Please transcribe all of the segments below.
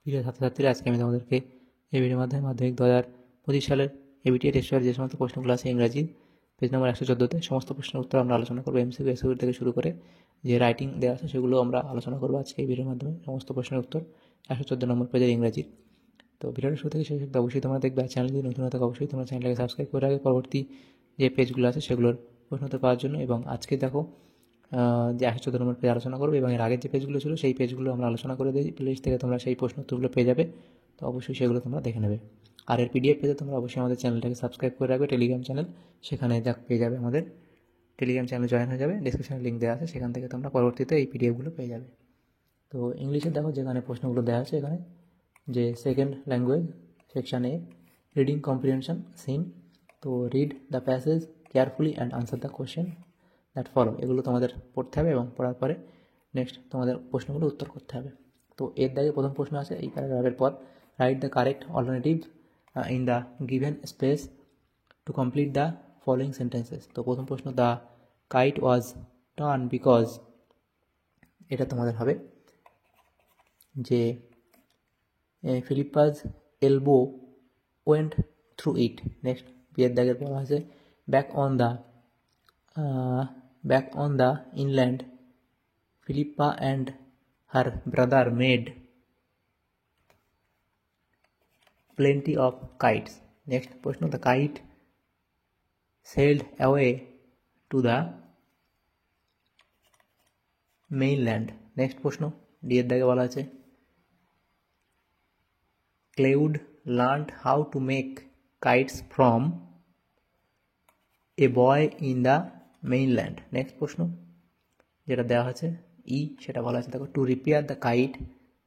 প্রিয় ছাত্রছাত্রীরা, আজকে আমি তোমাদেরকে এই ভিডিওর মাধ্যমে মাধ্যমিক 2025 সালের এবিটিএ টেস্টের যে সমস্ত প্রশ্নগুলো আছে ইংরাজি পেজ নম্বর 114-তে সমস্ত প্রশ্নের উত্তর আমরা আলোচনা করবো। এমসিকিউ এসকিউ থেকে শুরু করে যে রাইটিং দেওয়া আছে সেগুলো আমরা আলোচনা করবো আজকে এই ভিডিওর মাধ্যমে। সমস্ত প্রশ্নের উত্তর 114 নম্বর পেজের ইংরাজি। তো ভিডিওটা শুরু থেকে শেষ অবধি অবশ্যই তোমরা দেখবে। আর চ্যানেল যদি নতুন হয়ে থাকে অবশ্যই তোমরা চ্যানেলটাকে সাবস্ক্রাইব করে রাখবে পরবর্তী যে পেজগুলো আছে সেগুলোর প্রশ্ন উত্তর পাওয়ার জন্য। এবং আজকে দেখো যে 114 নম্বর পেজ আলোচনা করবো, এবং এর আগের যে পেজগুলো ছিল সেই পেজগুলো আমরা আলোচনা করে দিই। প্লেলিস্ট থেকে তোমরা সেই প্রশ্ন উত্তরগুলো পেয়ে যাবে, তো অবশ্যই সেগুলো তোমরা দেখে নেবে। আর এর পিডিএফ পেজে তোমরা অবশ্যই আমাদের চ্যানেলটাকে সাবস্ক্রাইব করে রাখবে, টেলিগ্রাম চ্যানেল, সেখানে পেয়ে যাবে আমাদের টেলিগ্রাম চ্যানেল জয়েন হয়ে যাবে, ডিসক্রিপশনে লিঙ্ক দেওয়া আছে, সেখান থেকে তোমরা পরবর্তীতে এই পিডিএফগুলো পেয়ে যাবে। তো ইংলিশে দেখো যেখানে প্রশ্নগুলো দেওয়া আছে, এখানে যে সেকেন্ড ল্যাঙ্গুয়েজ সেকশান এ রিডিং কম্প্রিহেনশন সিন, তো read the passage carefully and answer the question that follow, এগুলো তোমাদের পড়তে হবে এবং পড়ার পরে নেক্সট তোমাদের প্রশ্নগুলো উত্তর করতে হবে। তো এর দাগে প্রথম প্রশ্ন আছে এই প্যারাগ্রাফের পর, write the correct alternative in the given space to complete the following sentences. তো প্রথম প্রশ্ন, the kite was turn because, এটা তোমাদের হবে যে Philippa's elbow went through it. Next বিয়ের দাগের বলা আছে back on the inland Philippa and her brother made plenty of kites. Next প্রশ্ন, the kite sailed away to the mainland. Next প্রশ্ন, ডি এর দাগে বলা আছে Cloud learned how to make kites from a boy in the mainland. Next প্রশ্ন যেটা দেওয়া আছে ই, সেটা বলা আছে দেখো to repair the kite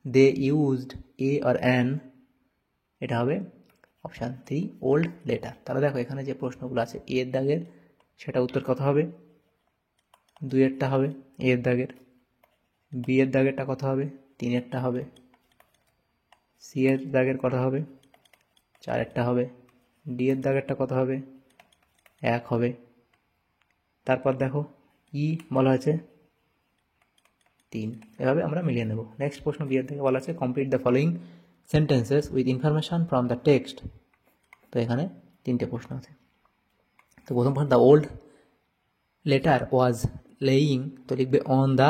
they used a or an, এটা হবে অপশান 3 ওল্ড লেটার। তাহলে দেখো এখানে যে প্রশ্নগুলো আছে এর দাগের সেটা উত্তর কত হবে, 2-এরটা হবে, এর দাগের বি এর দাগেরটা কত হবে, 3-এরটা হবে, সি এর দাগের কত হবে, 4-এরটা হবে, ডি এর দাগেরটা কত হবে, 1 হবে। তারপর দেখো ই বলা আছে 3, এভাবে আমরা মিলিয়ে নেব। নেক্সট প্রশ্ন বি এর দাগে বলা আছে complete the following sentences with information from the text. তো এখানে 3টে প্রশ্ন আছে। তো প্রথম প্রশ্ন, the old letter was laying, তো লিখবে on the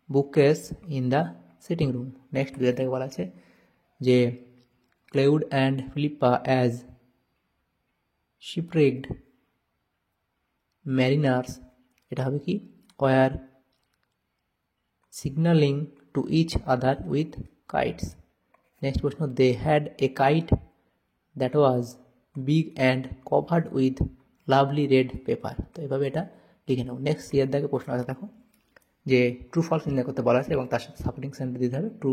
bookcase in the sitting room. Next দুই থেকে বলা আছে যে Claude and Philippa as shipwrecked mariners, এটা হবে কি were signalling to each other with kites. Next প্রশ্ন, they had a kite that was big and covered with lovely red paper. তো এভাবে এটা লিখে নেব। নেক্সট সি এর দাগে প্রশ্ন আছে দেখো যে ট্রু ফলস নির্ণয় করতে বলা আছে এবং তার সাথে সাপোর্টিং সেন্টেন্স দিতে হবে, ট্রু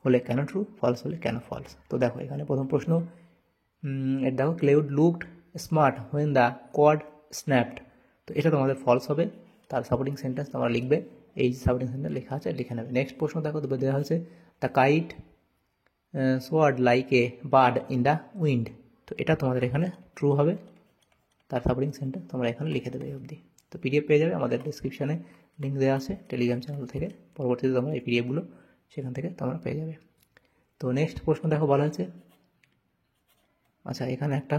হলে কেন ট্রু, ফলস হলে কেন ফলস। তো দেখো এখানে প্রথম প্রশ্ন এর দেখো cloud looked smart when the cord snapped, তো এটা তোমাদের ফলস হবে। তার সাপোর্টিং সেন্টেন্স তোমরা লিখবে, এই সাপোর্টিং সেন্টেন্স লেখা আছে লিখে নেবে। নেক্সট প্রশ্ন দেখো দেওয়া হয়েছে the kite sword like a bird in the wind, তো এটা তোমাদের এখানে ট্রু হবে। তার সাপোর্টিং সেন্টেন্স তোমরা এখানে লিখে দেবে এই অবধি। তো পিডিএফ পেয়ে যাবে, আমাদের ডিসক্রিপশানে লিঙ্ক দেওয়া আছে টেলিগ্রাম চ্যানেল থেকে, পরবর্তীতে তোমরা এই পিডিএফগুলো সেখান থেকে তোমরা পেয়ে যাবে। তো নেক্সট প্রশ্ন দেখো বলা হয়েছে, আচ্ছা এখানে একটা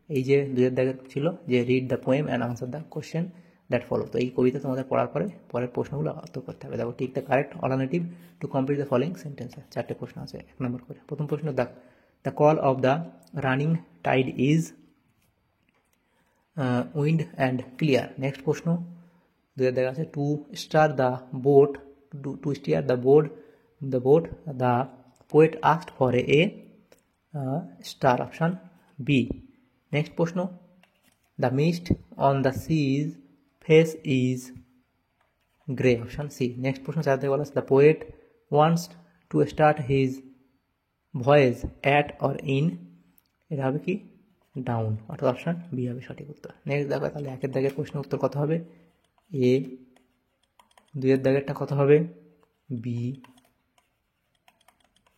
এই যে 2-এর দাগের ছিল যে read the poem and answer the question that follow, তো এই কবিতা তোমাদের পড়ার পরে পরের প্রশ্নগুলো উত্তর করতে হবে। দেখো ঠিক the correct alternative to complete the following সেন্টেন্সে 4টে প্রশ্ন আছে 1 নম্বর করে। প্রথম প্রশ্ন, the call of the running tide is wind and clear. Next প্রশ্ন 2-এর দেখা আছে to star the boat, to steer the boat the poet asked for a star, option B. Next প্রশ্ন, the mist on the sea's face is grey, option C. Next প্রশ্ন 4 থেকে বলা আছে the poet wants to start his voice at or in, এটা হবে কি down, অর্থাৎ option B হবে সঠিক উত্তর। নেক্সট দেখো তাহলে 1-এর দাগের প্রশ্ন উত্তর কত হবে, এ, 2-এর দাগেরটা কত হবে, বি,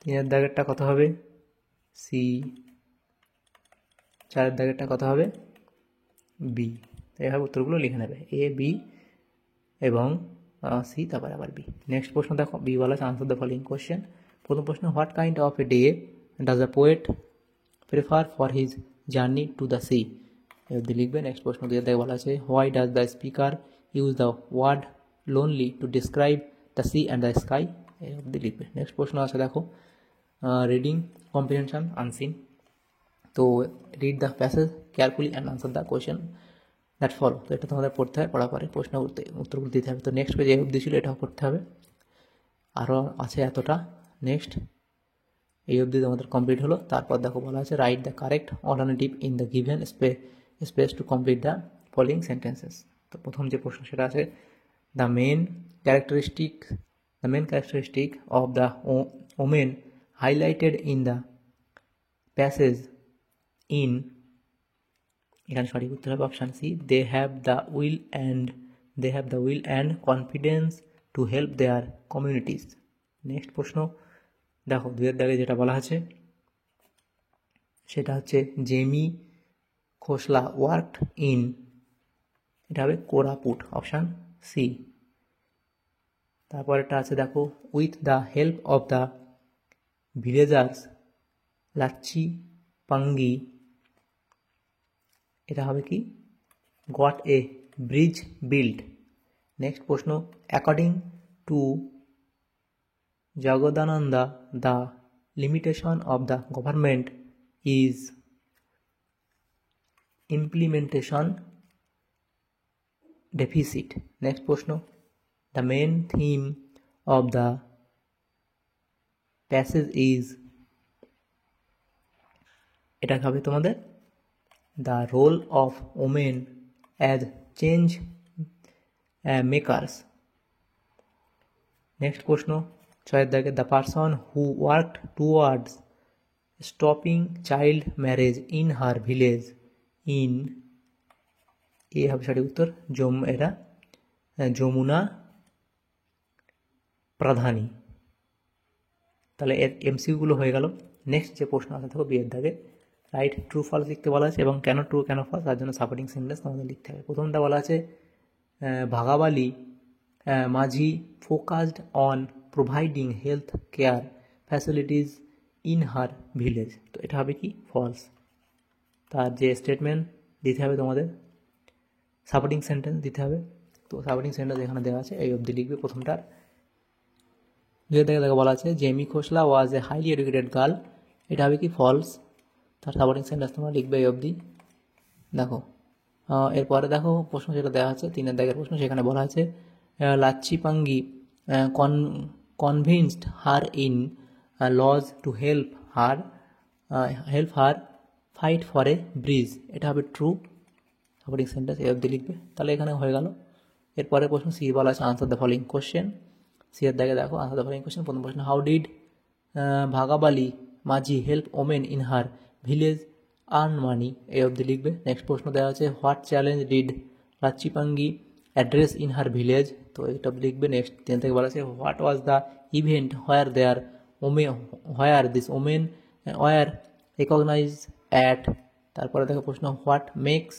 3-এর দাগেরটা কত হবে, সি, 4-এর দাগেরটা কত হবে, বি। এইভাবে উত্তরগুলো লিখে নেবে, এ, বি এবং সি, তারপরে আবার বি। নেক্সট প্রশ্ন দেখো, বি বলা আছে আনসার দ্য ফলোইং কোয়েশ্চেন। প্রথম প্রশ্ন, what kind of a day does the poet prefer for his journey to the sea, এই অবধি লিখবে। নেক্সট প্রশ্ন দিয়ে দেখে বলা আছে, why does the speaker use the word lonely to describe the sea and the sky, এই অবধি লিখবে। নেক্সট প্রশ্ন আছে দেখো, রিডিং কম্প্রিহেনশন আনসিন। তো read the passage carefully and answer the question that follow. তো এটা তোমাদের পড়তে হয়, পড়ার পরে প্রশ্ন উত্তরগুলো দিতে হবে। তো নেক্সট পেজে এই অবধি ছিল, এটাও করতে হবে। আরও আছে এতটা। নেক্সট এই অবধি তোমাদের কমপ্লিট হলো। তারপর দেখো বলা আছে, write the correct alternative in the given space to complete the following sentences. তো প্রথম যে প্রশ্ন সেটা আছে, the main characteristic of the women highlighted in the passage in, এখানে সঠিক উত্তর হবে option C, they have the will and confidence to help their communities. Next প্রশ্ন দেখো, দুয়ের দাগে যেটা বলা আছে সেটা হচ্ছে, জেমি খোসলা ওয়ার্কড ইন, এটা হবে কোরাপুট, অপশান সি। তারপরেরটা আছে দেখো, with the help of the villagers Lachchi Pangi, এটা হবে কি, got a bridge build. Next প্রশ্ন, according to Jagadananda the limitation of the government is implementation deficit. Next প্রশ্ন, the main theme of the passage is, এটা হবে তোমাদের the role of women as change makers. Next প্রশ্ন, ছয়ের দাগে, the person who worked towards stopping child marriage in her village in, এ হবে সঠিক উত্তর, এরা যমুনা প্রাধানী। তাহলে এর এমসিকিউগুলো হয়ে গেল। নেক্সট যে প্রশ্ন আছে দেখো, বিয়ের দাগে, রাইট ট্রু ফলস লিখতে বলা আছে, এবং কেন ট্রু কেন ফলস তার জন্য সাপোর্টিং সেন্টেন্স আমাদের লিখতে হবে। প্রথমটা বলা আছে, ভাগাবালি মাঝি focused on providing health care facilities in her village, তো এটা হবে কি, ফলস। তার যে স্টেটমেন্ট দিতে হবে তোমাদের, সাপোর্টিং সেন্টেন্স দিতে হবে। তো সাপোর্টিং সেন্টেন্স এখানে দেওয়া আছে, এই অবধি লিখবে প্রথমটার। দুয়ের দিকে বলা আছে, Jamie Khosla was a highly educated girl, এটা হবে কি, ফলস। তার সাপোর্টিং সেন্টেন্স তোমরা লিখবে এই অবধি। দেখো এরপরে দেখো প্রশ্ন যেটা দেওয়া আছে, তিনের দাগের প্রশ্ন, সেখানে বলা আছে, Lachchi Pangi convinced her in laws to help her fight for a bridge, এটা হবে ট্রু, সাপোর্টিং সেন্টেন্স এই অবধি লিখবে। তাহলে এখানে হয়ে গেল। এরপরে প্রশ্ন সি বলা আছে, answer the following question. C এর দাগে দেখো, আনসার দ্য ফলোইং কোশ্চেন। প্রথম প্রশ্ন, how did Bhagabali Majhi help women in her village earn money, এই অবধি লিখবে। নেক্সট প্রশ্ন দেওয়া আছে, what challenge did Lachipangi address in her village, তো এটা লিখবে। নেক্সট তিন থেকে বলা আছে, what was the event where this women were recognise at, তারপরে দেখো প্রশ্ন, what makes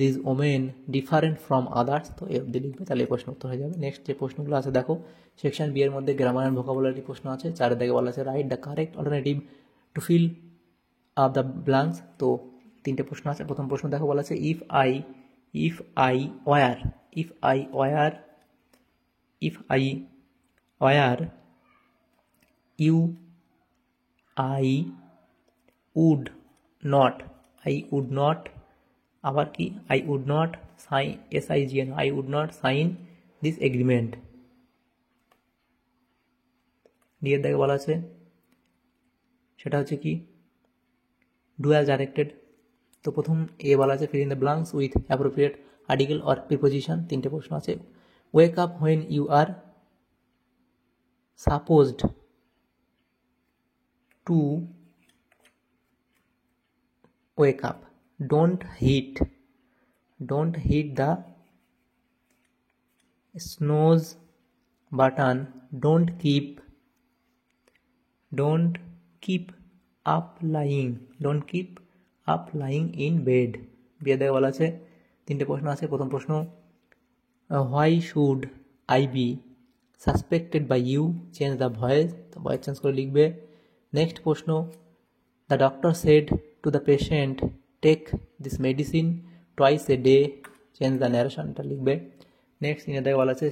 this women different from others, তো এই অবধি লিখবে। তাহলে এই প্রশ্ন উত্তর হয়ে যাবে। নেক্সট যে প্রশ্নগুলো আছে দেখো, সেকশন বি এর মধ্যে গ্রামার অ্যান্ড ভোকাবুলারি প্রশ্ন আছে। চারের দিকে বলা আছে, write the correct alternative to fill up the blanks, তো তিনটে প্রশ্ন আছে। প্রথম প্রশ্ন দেখো বলা আছে, if I were you I would not, আবার কি, I would not sign this agreement. ডিয়ের দাগে বলা আছে, সেটা হচ্ছে কি, ডু অ্যাজ ডাইরেক্টেড। তো প্রথম এ বলা আছে, fill in the blanks with appropriate article or preposition. তিনটে প্রশ্ন আছে, wake up when you are supposed to wake up, don't hit the snooze button, don't keep up lying in bed। বিয়ে দেখে বলা আছে, তিনটে প্রশ্ন আছে। প্রথম প্রশ্ন, why should I be suspected by you, change the voice, তো ভয়েস চেঞ্জ করে লিখবে। নেক্সট প্রশ্ন, the doctor said to the patient take this medicine twice a day, change the narration, এটা লিখবে। নেক্সট দেখে বলা আছে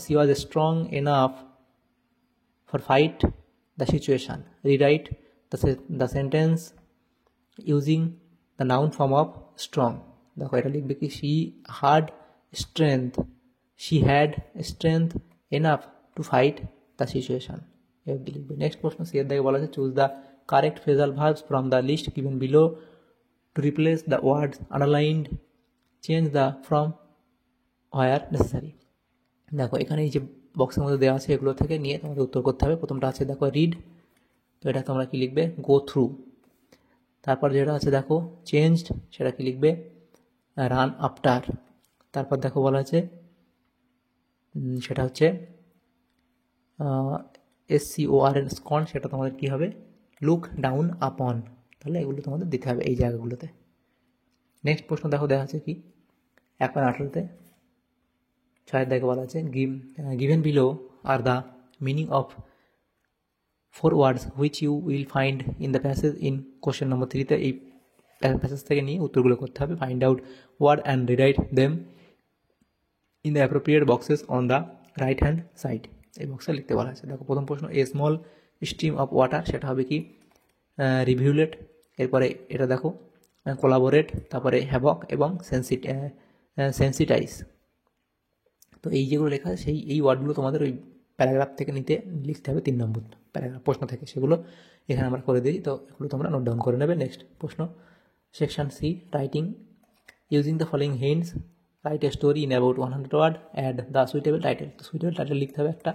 she was strong enough for fight the situation, rewrite the sentence using the noun form of strong. দেখো এটা লিখবে কি she had strength, she had strength enough to fight the situation, এই অবধি লিখবে। নেক্সট প্রশ্ন সি এর দেখে বলা আছে choose the correct phrasal verbs from the list given below to replace the words underlined, change the from where necessary. দেখো এখানে এই যে বক্সের মধ্যে দেওয়া আছে এগুলো থেকে নিয়ে তোমাদের উত্তর করতে হবে। প্রথমটা আছে দেখো রিড, তো এটা তোমরা কি লিখবে গো থ্রু। তারপর যেটা আছে দেখো চেঞ্জড, সেটা কি লিখবে রান আফটার। তারপর দেখো বলা আছে সেটা হচ্ছে SCORN স্কন, সেটা তোমাদের কী হবে লুক ডাউন আপন। তাহলে এগুলো তোমাদের দিতে হবে এই জায়গাগুলোতে। নেক্সট প্রশ্ন দেখো দেখা আছে কি 1.18তে 6 দেখে বলা আছে given below are the meaning of 4 words which you will find in the passage in question number 3তে এই প্যাসেজ থেকে নিয়ে উত্তরগুলো করতে হবে। Find out word and rewrite them in the appropriate boxes on the right hand side, এই বক্সে লিখতে বলা আছে। দেখো প্রথম প্রশ্ন a small stream of water, সেটা হবে কি রিভিউলেট। এরপরে এটা দেখো কোলাবোরেট, তারপরে হ্যাভক এবং সেন্সিটাইজ। তো এই যেগুলো লেখা আছে এই ওয়ার্ডগুলো তোমাদের ওই প্যারাগ্রাফ থেকে লিখতে হবে 3 নম্বর প্যারাগ্রাফ প্রশ্ন থেকে, সেগুলো এখানে আমরা করে দিই, তো এগুলো তোমরা নোট ডাউন করে নেবে। নেক্সট প্রশ্ন section C writing using the following hints write a story in about 100 word, add the suitable title. তো সুইটেবল টাইটেল লিখতে হবে একটা,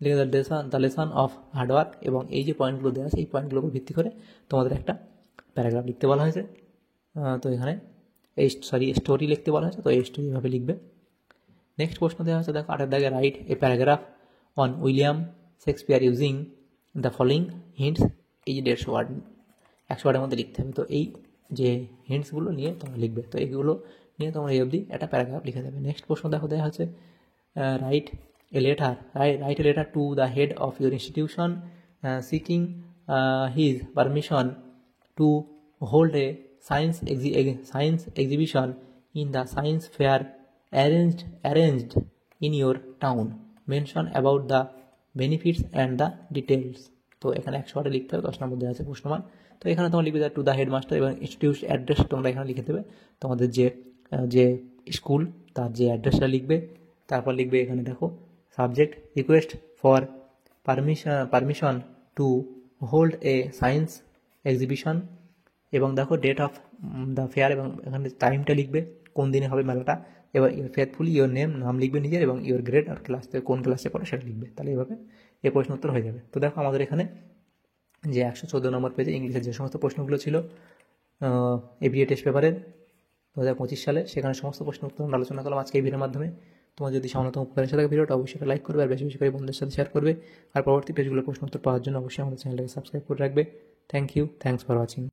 লিখে দ্য লেসন অফ হার্ডওয়ার্ক, এবং এই যে পয়েন্টগুলো দেওয়া আছে এই পয়েন্টগুলোর উপর ভিত্তি করে তোমাদের একটা প্যারাগ্রাফ লিখতে বলা হয়েছে। তো এখানে স্টোরি লিখতে বলা হয়েছে, তো এই স্টোরি এভাবে লিখবে। নেক্সট প্রশ্ন দেওয়া হচ্ছে দেখো 8 দাগে write a paragraph on William Shakespeare using the following hints, এই যে 150 ওয়ার্ড 100 ওয়ার্ডের মধ্যে লিখতে হবে। তো এই যে হিন্টসগুলো নিয়ে তোমরা লিখবে, তো এইগুলো নিয়ে তোমরা এই অবধি একটা প্যারাগ্রাফ লিখে দেবে। নেক্সট প্রশ্ন দেখো দেওয়া হচ্ছে write a letter to the head of your institution seeking his permission to hold a science exhibition in the science fair arranged in your town, mention about the benefits and the details। তো এখানে 100 ওয়ার্ডে লিখতে হবে, 10 নম্বর দেওয়া আছে প্রশ্নমান। তো এখানে তোমরা লিখবে টু দ্য হেডমাস্টার এবং ইনস্টিটিউট অ্যাড্রেস তোমরা এখানে লিখে দেবে, তোমাদের যে স্কুল তার যে অ্যাড্রেসটা লিখবে। তারপর লিখবে এখানে দেখো subject request for permission to hold a science exhibition, এবং দেখো ডেট অফ দ্য ফেয়ার, এবং এখানে টাইমটা লিখবে কোন দিনে হবে মেলাটা, এবার ফেথফুলি ইওর নাম লিখবে নিজের, এবং ইওর গ্রেড আর ক্লাস থেকে কোন ক্লাসে পড়ে সেটা লিখবে। তাহলে এইভাবে এই প্রশ্ন উত্তর হয়ে যাবে। তো দেখো আমাদের এখানে যে 114 নম্বর পেজে ইংলিশের যে সমস্ত প্রশ্নগুলো ছিল এবিএ টেস্ট পেপারের 2025 সালে, সেখানে সমস্ত প্রশ্ন উত্তর আমরা আলোচনা করলাম আজকে এই ভিডিওর মাধ্যমে। তোমার যদি সামান্যতম উপকার এসে থাকে ভিডিওটা অবশ্যই লাইক করবে, আর বেশি বেশি করে বন্ধুদের সাথে শেয়ার করবে, আর পরবর্তী পেজগুলো প্রশ্ন উত্তর পাওয়ার জন্য অবশ্যই আমাদের চ্যানেলটাকে সাবস্ক্রাইব করে রাখবে। Thank you, thanks for watching.